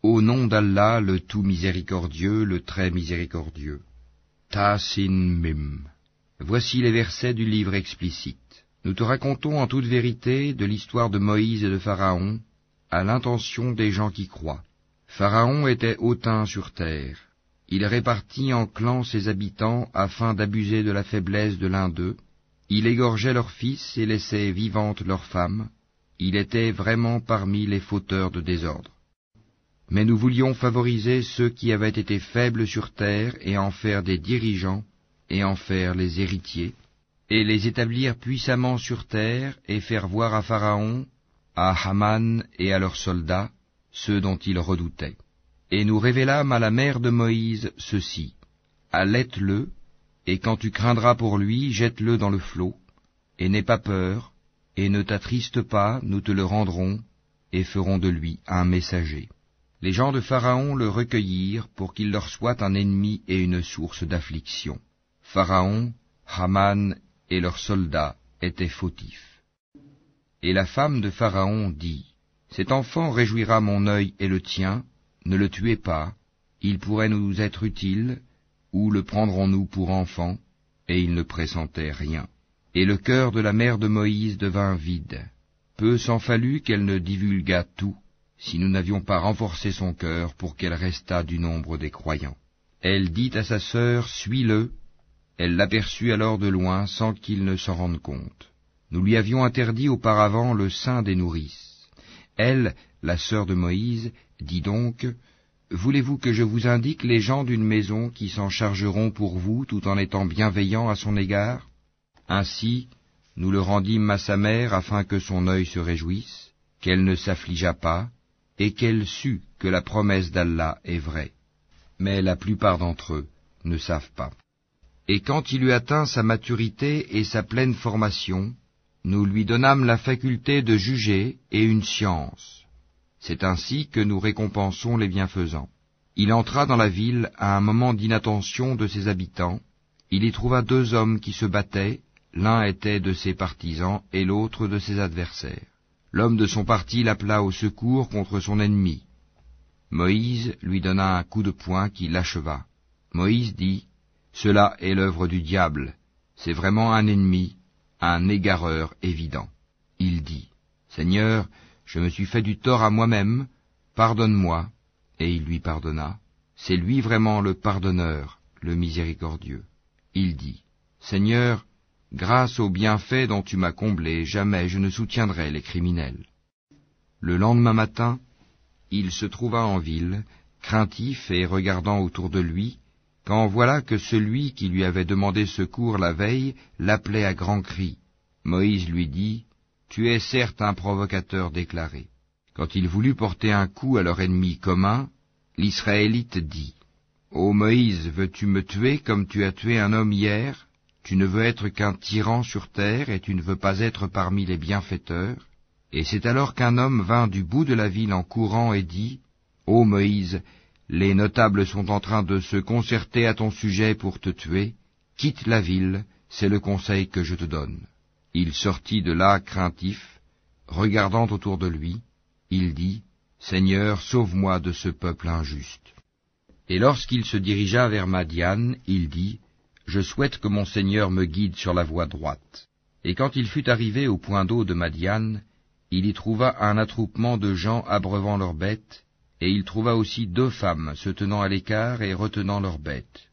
Au nom d'Allah, le tout miséricordieux, le très miséricordieux. Ta-sin-mim. Voici les versets du livre explicite. Nous te racontons en toute vérité de l'histoire de Moïse et de Pharaon, à l'intention des gens qui croient. Pharaon était hautain sur terre. Il répartit en clans ses habitants afin d'abuser de la faiblesse de l'un d'eux. Il égorgeait leurs fils et laissait vivantes leurs femmes. Il était vraiment parmi les fauteurs de désordre. Mais nous voulions favoriser ceux qui avaient été faibles sur terre et en faire des dirigeants et en faire les héritiers, et les établir puissamment sur terre et faire voir à Pharaon, à Haman et à leurs soldats, ceux dont ils redoutaient. Et nous révélâmes à la mère de Moïse ceci: allaite-le, et quand tu craindras pour lui, jette-le dans le flot, et n'aie pas peur, et ne t'attriste pas, nous te le rendrons, et ferons de lui un messager. Les gens de Pharaon le recueillirent pour qu'il leur soit un ennemi et une source d'affliction. Pharaon, Haman et leurs soldats étaient fautifs. Et la femme de Pharaon dit: cet enfant réjouira mon œil et le tien, ne le tuez pas, il pourrait nous être utile, ou le prendrons-nous pour enfant? Et il ne pressentait rien. Et le cœur de la mère de Moïse devint vide. Peu s'en fallut qu'elle ne divulguât tout, si nous n'avions pas renforcé son cœur pour qu'elle restât du nombre des croyants. Elle dit à sa sœur: suis-le. Elle l'aperçut alors de loin sans qu'il ne s'en rende compte. Nous lui avions interdit auparavant le sein des nourrices. Elle, la sœur de Moïse, dit donc: voulez-vous que je vous indique les gens d'une maison qui s'en chargeront pour vous tout en étant bienveillants à son égard? Ainsi, nous le rendîmes à sa mère afin que son œil se réjouisse, qu'elle ne s'affligeât pas, et qu'elle sût que la promesse d'Allah est vraie. Mais la plupart d'entre eux ne savent pas. Et quand il eut atteint sa maturité et sa pleine formation, nous lui donnâmes la faculté de juger et une science. C'est ainsi que nous récompensons les bienfaisants. Il entra dans la ville à un moment d'inattention de ses habitants. Il y trouva deux hommes qui se battaient, l'un était de ses partisans et l'autre de ses adversaires. L'homme de son parti l'appela au secours contre son ennemi. Moïse lui donna un coup de poing qui l'acheva. Moïse dit: cela est l'œuvre du diable, c'est vraiment un ennemi, un égareur évident. Il dit: Seigneur, je me suis fait du tort à moi-même, pardonne-moi. Et il lui pardonna. C'est lui vraiment le pardonneur, le miséricordieux. Il dit: Seigneur, grâce aux bienfaits dont tu m'as comblé, jamais je ne soutiendrai les criminels. Le lendemain matin, il se trouva en ville, craintif et regardant autour de lui, quand voilà que celui qui lui avait demandé secours la veille l'appelait à grands cris. Moïse lui dit: tu es certes un provocateur déclaré. Quand il voulut porter un coup à leur ennemi commun, l'Israélite dit: Ô Moïse, veux-tu me tuer comme tu as tué un homme hier? Tu ne veux être qu'un tyran sur terre, et tu ne veux pas être parmi les bienfaiteurs. Et c'est alors qu'un homme vint du bout de la ville en courant et dit: Ô Moïse, les notables sont en train de se concerter à ton sujet pour te tuer. Quitte la ville, c'est le conseil que je te donne. Il sortit de là craintif, regardant autour de lui. Il dit: Seigneur, sauve-moi de ce peuple injuste. Et lorsqu'il se dirigea vers Madian, il dit: Je souhaite que mon Seigneur me guide sur la voie droite. Et quand il fut arrivé au point d'eau de Madian, il y trouva un attroupement de gens abreuvant leurs bêtes, et il trouva aussi 2 femmes se tenant à l'écart et retenant leurs bêtes.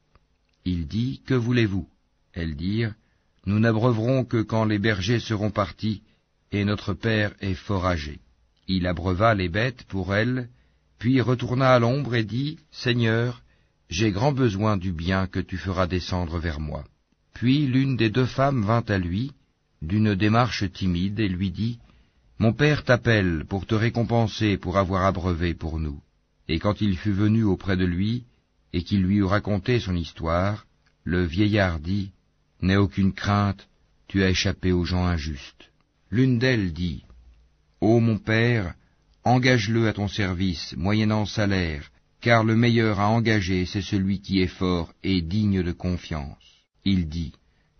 Il dit: Que voulez-vous? Elles dirent: Nous n'abreuverons que quand les bergers seront partis, et notre père est fort âgé. Il abreuva les bêtes pour elles, puis retourna à l'ombre et dit: Seigneur, j'ai grand besoin du bien que tu feras descendre vers moi. Puis l'une des 2 femmes vint à lui, d'une démarche timide, et lui dit: Mon père t'appelle pour te récompenser pour avoir abreuvé pour nous. Et quand il fut venu auprès de lui, et qu'il lui eut raconté son histoire, le vieillard dit: N'aie aucune crainte, tu as échappé aux gens injustes. L'une d'elles dit: Ô mon père, engage-le à ton service, moyennant salaire, car le meilleur à engager, c'est celui qui est fort et digne de confiance. Il dit: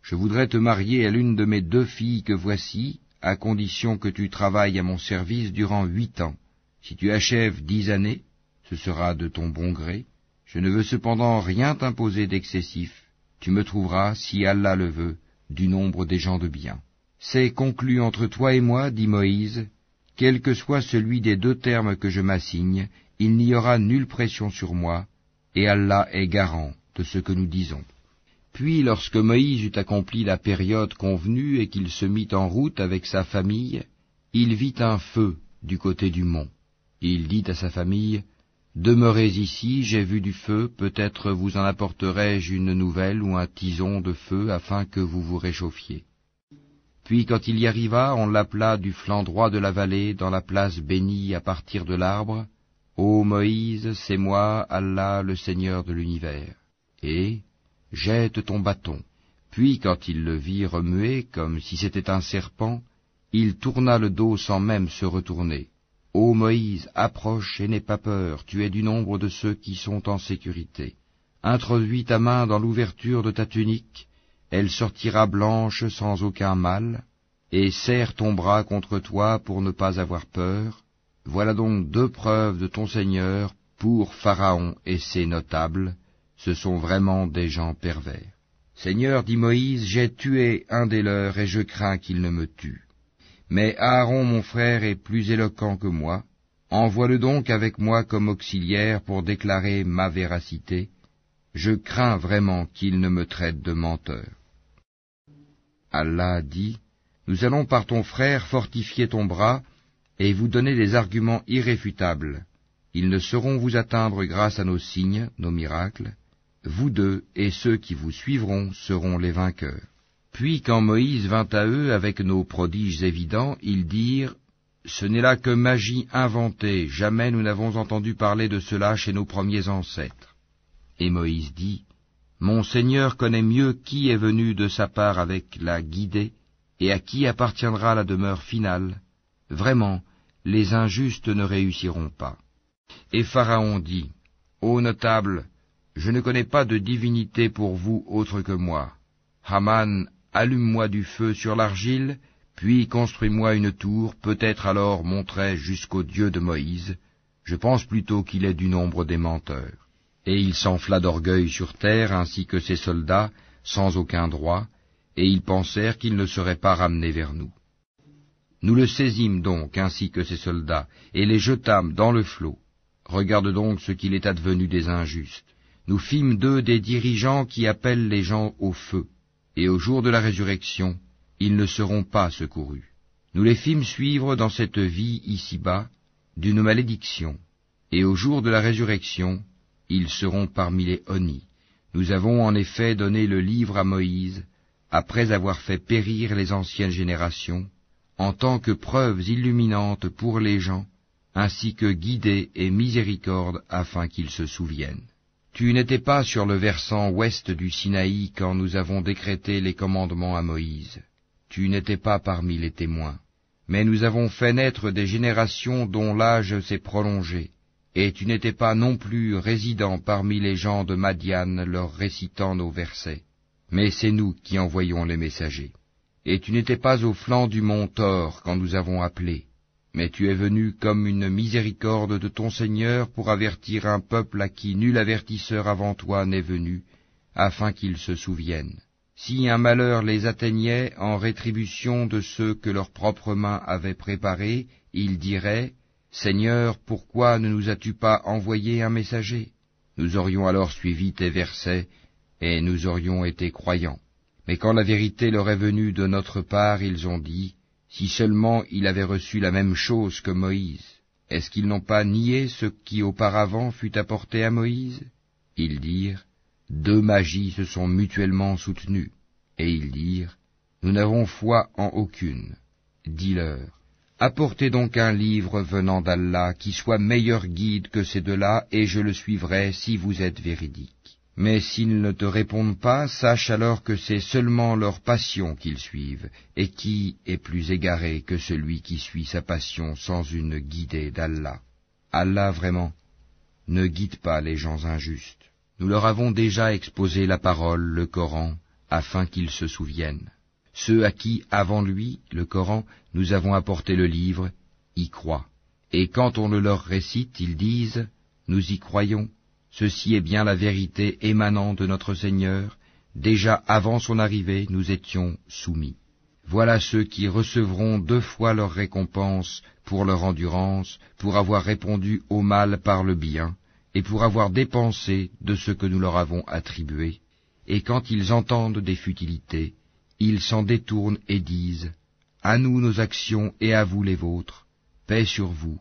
Je voudrais te marier à l'une de mes 2 filles que voici, à condition que tu travailles à mon service durant 8 ans. Si tu achèves 10 années, ce sera de ton bon gré. Je ne veux cependant rien t'imposer d'excessif. Tu me trouveras, si Allah le veut, du nombre des gens de bien. C'est conclu entre toi et moi, dit Moïse, quel que soit celui des deux termes que je m'assigne, il n'y aura nulle pression sur moi, et Allah est garant de ce que nous disons. Puis, lorsque Moïse eut accompli la période convenue et qu'il se mit en route avec sa famille, il vit un feu du côté du mont. Il dit à sa famille, « Demeurez ici, j'ai vu du feu, peut-être vous en apporterai-je une nouvelle ou un tison de feu afin que vous vous réchauffiez. » Puis quand il y arriva, on l'appela du flanc droit de la vallée, dans la place bénie à partir de l'arbre, « Ô Moïse, c'est moi, Allah, le Seigneur de l'univers. » Et « Jette ton bâton. » Puis quand il le vit remuer comme si c'était un serpent, il tourna le dos sans même se retourner. « Ô Moïse, approche et n'aie pas peur, tu es du nombre de ceux qui sont en sécurité. Introduis ta main dans l'ouverture de ta tunique, elle sortira blanche sans aucun mal, et serre ton bras contre toi pour ne pas avoir peur. Voilà donc deux preuves de ton Seigneur pour Pharaon et ses notables. Ce sont vraiment des gens pervers. Seigneur, dit Moïse, j'ai tué un des leurs et je crains qu'il ne me tue. Mais Aaron, mon frère, est plus éloquent que moi. Envoie-le donc avec moi comme auxiliaire pour déclarer ma véracité. Je crains vraiment qu'il ne me traite de menteur. Allah dit, nous allons par ton frère fortifier ton bras et vous donner des arguments irréfutables. Ils ne sauront vous atteindre grâce à nos signes, nos miracles. Vous deux et ceux qui vous suivront seront les vainqueurs. Puis quand Moïse vint à eux avec nos prodiges évidents, ils dirent, « Ce n'est là que magie inventée, jamais nous n'avons entendu parler de cela chez nos premiers ancêtres. » Et Moïse dit, « Mon Seigneur connaît mieux qui est venu de sa part avec la guidée, et à qui appartiendra la demeure finale. Vraiment, les injustes ne réussiront pas. » Et Pharaon dit, « Ô notables, je ne connais pas de divinité pour vous autre que moi. Haman, allume-moi du feu sur l'argile, puis construis-moi une tour, peut-être alors monterai-je jusqu'au Dieu de Moïse. Je pense plutôt qu'il est du nombre des menteurs. » Et il s'enfla d'orgueil sur terre, ainsi que ses soldats, sans aucun droit, et ils pensèrent qu'ils ne seraient pas ramenés vers nous. Nous le saisîmes donc, ainsi que ses soldats, et les jetâmes dans le flot. Regarde donc ce qu'il est advenu des injustes. Nous fîmes d'eux des dirigeants qui appellent les gens au feu, et au jour de la résurrection, ils ne seront pas secourus. Nous les fîmes suivre dans cette vie ici-bas d'une malédiction, et au jour de la résurrection, ils seront parmi les honnis. Nous avons en effet donné le livre à Moïse, après avoir fait périr les anciennes générations, en tant que preuves illuminantes pour les gens, ainsi que guidée et miséricorde afin qu'ils se souviennent. Tu n'étais pas sur le versant ouest du Sinaï quand nous avons décrété les commandements à Moïse. Tu n'étais pas parmi les témoins. Mais nous avons fait naître des générations dont l'âge s'est prolongé, et tu n'étais pas non plus résident parmi les gens de Madian leur récitant nos versets. Mais c'est nous qui envoyons les messagers. Et tu n'étais pas au flanc du mont Thor quand nous avons appelé. Mais tu es venu comme une miséricorde de ton Seigneur pour avertir un peuple à qui nul avertisseur avant toi n'est venu, afin qu'ils se souviennent. Si un malheur les atteignait en rétribution de ceux que leurs propres mains avaient préparés, ils diraient, « Seigneur, pourquoi ne nous as-tu pas envoyé un messager ?» Nous aurions alors suivi tes versets, et nous aurions été croyants. Mais quand la vérité leur est venue de notre part, ils ont dit, si seulement il avait reçu la même chose que Moïse, est-ce qu'ils n'ont pas nié ce qui auparavant fut apporté à Moïse? Ils dirent, deux magies se sont mutuellement soutenues. Et ils dirent, nous n'avons foi en aucune. Dis-leur, apportez donc un livre venant d'Allah qui soit meilleur guide que ces deux-là, et je le suivrai si vous êtes véridiques. Mais s'ils ne te répondent pas, sache alors que c'est seulement leur passion qu'ils suivent, et qui est plus égaré que celui qui suit sa passion sans une guidée d'Allah. Allah vraiment ne guide pas les gens injustes. Nous leur avons déjà exposé la parole, le Coran, afin qu'ils se souviennent. Ceux à qui, avant lui, le Coran, nous avons apporté le livre, y croient. Et quand on le leur récite, ils disent, nous y croyons, ceci est bien la vérité émanant de notre Seigneur, déjà avant son arrivée nous étions soumis. Voilà ceux qui recevront 2 fois leur récompense pour leur endurance, pour avoir répondu au mal par le bien, et pour avoir dépensé de ce que nous leur avons attribué. Et quand ils entendent des futilités, ils s'en détournent et disent « À nous nos actions et à vous les vôtres, paix sur vous,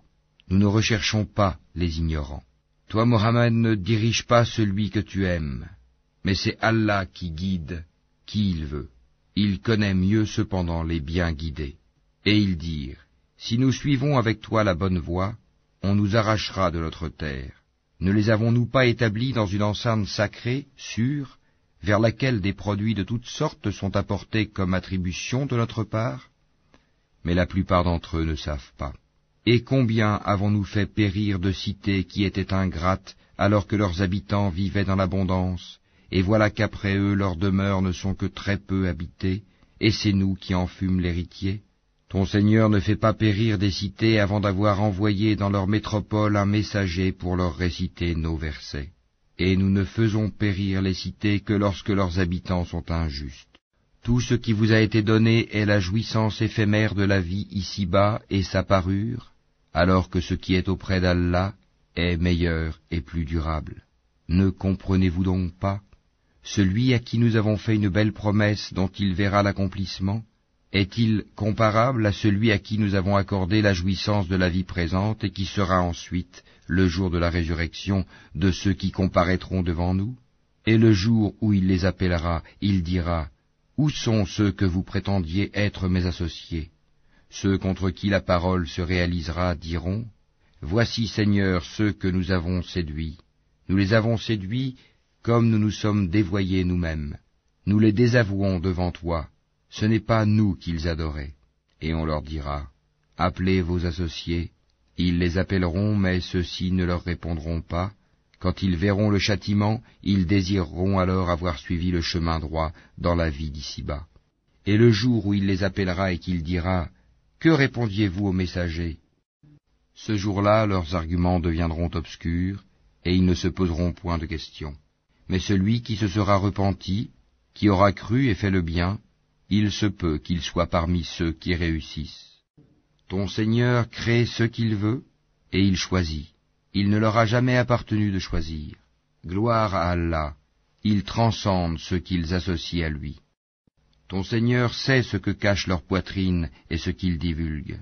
nous ne recherchons pas les ignorants. » Toi, Mohammed, ne dirige pas celui que tu aimes, mais c'est Allah qui guide qui il veut. Il connaît mieux cependant les bien guidés. Et ils dirent, si nous suivons avec toi la bonne voie, on nous arrachera de notre terre. Ne les avons-nous pas établis dans une enceinte sacrée, sûre, vers laquelle des produits de toutes sortes sont apportés comme attribution de notre part? Mais la plupart d'entre eux ne savent pas. Et combien avons-nous fait périr de cités qui étaient ingrates, alors que leurs habitants vivaient dans l'abondance, et voilà qu'après eux leurs demeures ne sont que très peu habitées, et c'est nous qui en fûmes l'héritier. Ton Seigneur ne fait pas périr des cités avant d'avoir envoyé dans leur métropole un messager pour leur réciter nos versets. Et nous ne faisons périr les cités que lorsque leurs habitants sont injustes. Tout ce qui vous a été donné est la jouissance éphémère de la vie ici-bas et sa parure, alors que ce qui est auprès d'Allah est meilleur et plus durable. Ne comprenez-vous donc pas? Celui à qui nous avons fait une belle promesse dont il verra l'accomplissement, est-il comparable à celui à qui nous avons accordé la jouissance de la vie présente et qui sera ensuite, le jour de la résurrection, de ceux qui comparaîtront devant nous? Et le jour où il les appellera, il dira, « Où sont ceux que vous prétendiez être mes associés ?» Ceux contre qui la parole se réalisera diront, « Voici, Seigneur, ceux que nous avons séduits. Nous les avons séduits comme nous nous sommes dévoyés nous-mêmes. Nous les désavouons devant toi. Ce n'est pas nous qu'ils adoraient. » Et on leur dira, « Appelez vos associés. » Ils les appelleront, mais ceux-ci ne leur répondront pas. Quand ils verront le châtiment, ils désireront alors avoir suivi le chemin droit dans la vie d'ici-bas. Et le jour où il les appellera et qu'il dira, « Que répondiez-vous aux messagers ?» Ce jour-là, leurs arguments deviendront obscurs, et ils ne se poseront point de questions. Mais celui qui se sera repenti, qui aura cru et fait le bien, il se peut qu'il soit parmi ceux qui réussissent. Ton Seigneur crée ce qu'il veut, et il choisit. Il ne leur a jamais appartenu de choisir. Gloire à Allah, il transcende ceux qu'ils associent à lui. Ton Seigneur sait ce que cache leur poitrine et ce qu'ils divulguent.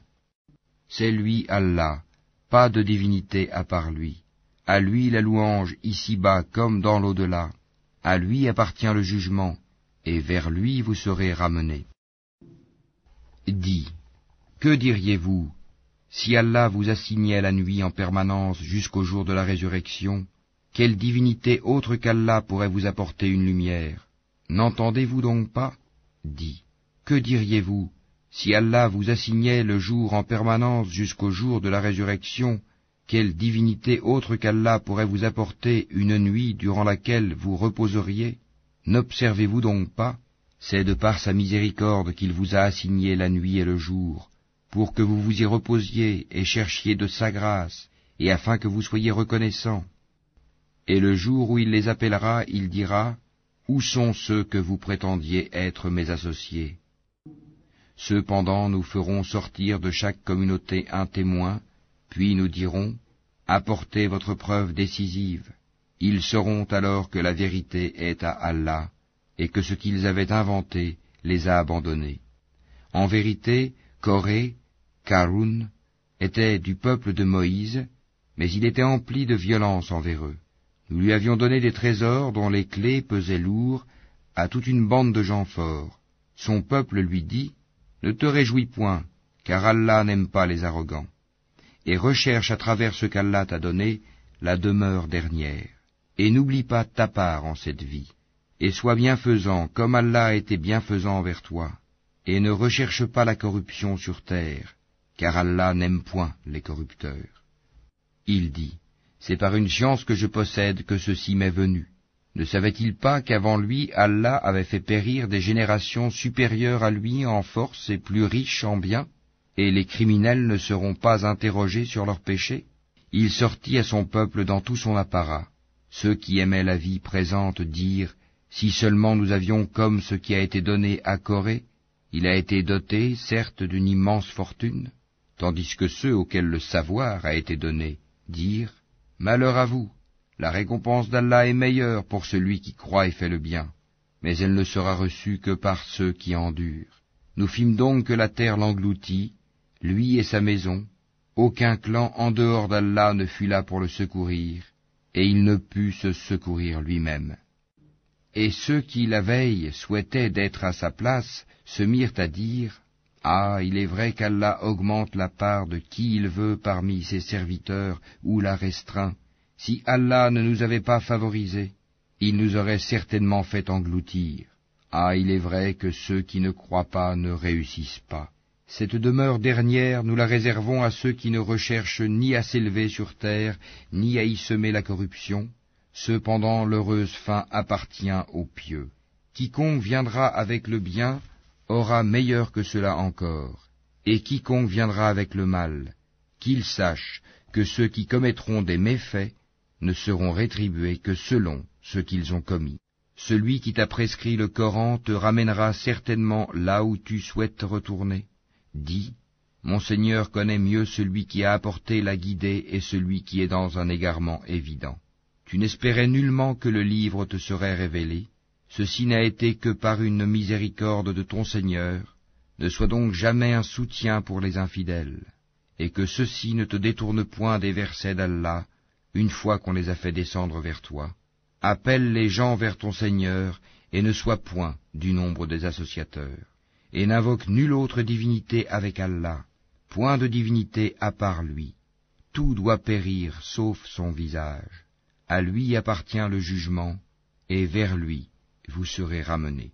C'est lui Allah, pas de divinité à part lui. À lui la louange ici-bas comme dans l'au-delà. À lui appartient le jugement, et vers lui vous serez ramenés. Dis, que diriez-vous si Allah vous assignait la nuit en permanence jusqu'au jour de la résurrection? Quelle divinité autre qu'Allah pourrait vous apporter une lumière? N'entendez-vous donc pas? Dis, que diriez-vous si Allah vous assignait le jour en permanence jusqu'au jour de la résurrection? Quelle divinité autre qu'Allah pourrait vous apporter une nuit durant laquelle vous reposeriez? N'observez-vous donc pas? C'est de par sa miséricorde qu'il vous a assigné la nuit et le jour, pour que vous vous y reposiez et cherchiez de sa grâce, et afin que vous soyez reconnaissants. Et le jour où il les appellera, il dira, « Où sont ceux que vous prétendiez être mes associés ?» Cependant nous ferons sortir de chaque communauté un témoin, puis nous dirons, « Apportez votre preuve décisive. » Ils sauront alors que la vérité est à Allah, et que ce qu'ils avaient inventé les a abandonnés. En vérité, Coré, Karun, était du peuple de Moïse, mais il était empli de violence envers eux. Nous lui avions donné des trésors dont les clés pesaient lourd à toute une bande de gens forts. Son peuple lui dit, « Ne te réjouis point, car Allah n'aime pas les arrogants. Et recherche à travers ce qu'Allah t'a donné la demeure dernière. Et n'oublie pas ta part en cette vie. Et sois bienfaisant comme Allah a été bienfaisant envers toi. Et ne recherche pas la corruption sur terre, car Allah n'aime point les corrupteurs. » Il dit, « C'est par une science que je possède que ceci m'est venu. Ne savait-il pas qu'avant lui, Allah avait fait périr des générations supérieures à lui en force et plus riches en biens? Et les criminels ne seront pas interrogés sur leurs péchés? Il sortit à son peuple dans tout son apparat. Ceux qui aimaient la vie présente dirent, si seulement nous avions comme ce qui a été donné à Corée, il a été doté, certes, d'une immense fortune, tandis que ceux auxquels le savoir a été donné dirent, malheur à vous, la récompense d'Allah est meilleure pour celui qui croit et fait le bien, mais elle ne sera reçue que par ceux qui endurent. Nous fîmes donc que la terre l'engloutit, lui et sa maison, aucun clan en dehors d'Allah ne fut là pour le secourir, et il ne put se secourir lui-même. Et ceux qui, la veille, souhaitaient d'être à sa place, se mirent à dire, « Ah, il est vrai qu'Allah augmente la part de qui il veut parmi ses serviteurs, ou la restreint. Si Allah ne nous avait pas favorisés, il nous aurait certainement fait engloutir. Ah, il est vrai que ceux qui ne croient pas ne réussissent pas. Cette demeure dernière, nous la réservons à ceux qui ne recherchent ni à s'élever sur terre, ni à y semer la corruption. Cependant, l'heureuse fin appartient aux pieux. Quiconque viendra avec le bien aura meilleur que cela encore, et quiconque viendra avec le mal, qu'il sache que ceux qui commettront des méfaits ne seront rétribués que selon ce qu'ils ont commis. Celui qui t'a prescrit le Coran te ramènera certainement là où tu souhaites retourner. Dis, mon Seigneur connaît mieux celui qui a apporté la guidée et celui qui est dans un égarement évident. Tu n'espérais nullement que le livre te serait révélé. Ceci n'a été que par une miséricorde de ton Seigneur. Ne sois donc jamais un soutien pour les infidèles, et que ceux-ci ne te détournent point des versets d'Allah, une fois qu'on les a fait descendre vers toi. Appelle les gens vers ton Seigneur, et ne sois point du nombre des associateurs. Et n'invoque nulle autre divinité avec Allah, point de divinité à part lui. Tout doit périr sauf son visage. À lui appartient le jugement, et vers lui vous serez ramenés.